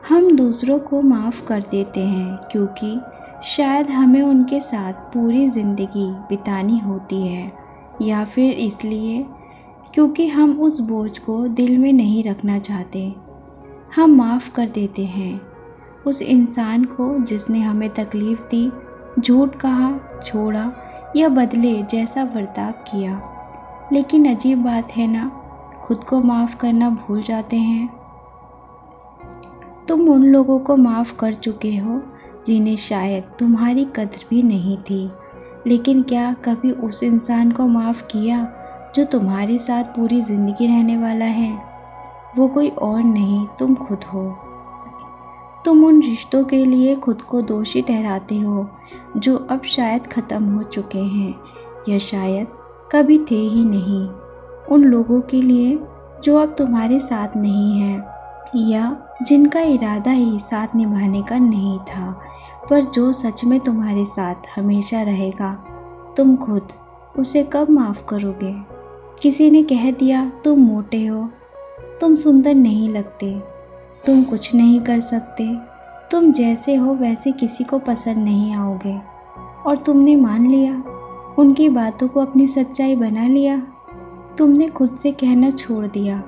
हम दूसरों को माफ़ कर देते हैं क्योंकि शायद हमें उनके साथ पूरी ज़िंदगी बितानी होती है, या फिर इसलिए क्योंकि हम उस बोझ को दिल में नहीं रखना चाहते। हम माफ़ कर देते हैं उस इंसान को जिसने हमें तकलीफ़ दी, झूठ कहा, छोड़ा या बदले जैसा बर्ताव किया। लेकिन अजीब बात है ना, खुद को माफ़ करना भूल जाते हैं। तुम उन लोगों को माफ़ कर चुके हो जिन्हें शायद तुम्हारी कद्र भी नहीं थी, लेकिन क्या कभी उस इंसान को माफ़ किया जो तुम्हारे साथ पूरी ज़िंदगी रहने वाला है? वो कोई और नहीं, तुम खुद हो। तुम उन रिश्तों के लिए खुद को दोषी ठहराते हो जो अब शायद ख़त्म हो चुके हैं या शायद कभी थे ही नहीं। उन लोगों के लिए जो अब तुम्हारे साथ नहीं हैं या जिनका इरादा ही साथ निभाने का नहीं था, पर जो सच में तुम्हारे साथ हमेशा रहेगा। तुम खुद उसे कब माफ़ करोगे? किसी ने कह दिया तुम मोटे हो, तुम सुंदर नहीं लगते, तुम कुछ नहीं कर सकते, तुम जैसे हो वैसे किसी को पसंद नहीं आओगे, और तुमने मान लिया, उनकी बातों को अपनी सच्चाई बना लिया। तुमने खुद से कहना छोड़ दिया,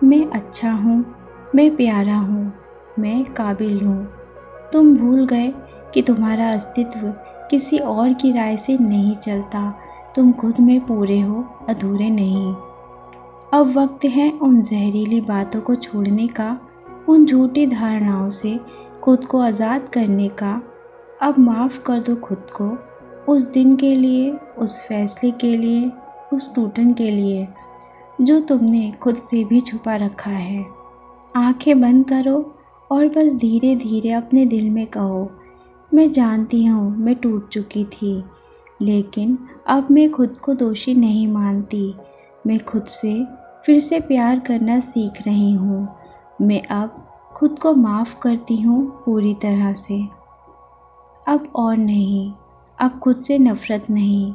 मैं अच्छा हूँ, मैं प्यारा हूँ, मैं काबिल हूँ। तुम भूल गए कि तुम्हारा अस्तित्व किसी और की राय से नहीं चलता। तुम खुद में पूरे हो, अधूरे नहीं। अब वक्त है उन जहरीली बातों को छोड़ने का, उन झूठी धारणाओं से खुद को आज़ाद करने का। अब माफ़ कर दो खुद को, उस दिन के लिए, उस फैसले के लिए, उस टूटन के लिए जो तुमने खुद से भी छुपा रखा है। आंखें बंद करो और बस धीरे धीरे अपने दिल में कहो, मैं जानती हूँ मैं टूट चुकी थी, लेकिन अब मैं खुद को दोषी नहीं मानती। मैं खुद से फिर से प्यार करना सीख रही हूँ। मैं अब खुद को माफ़ करती हूँ पूरी तरह से। अब और नहीं, अब खुद से नफ़रत नहीं।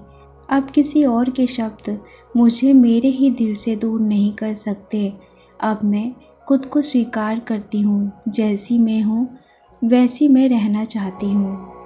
अब किसी और के शब्द मुझे मेरे ही दिल से दूर नहीं कर सकते। अब मैं खुद को स्वीकार करती हूँ, जैसी मैं हूँ वैसी मैं रहना चाहती हूँ।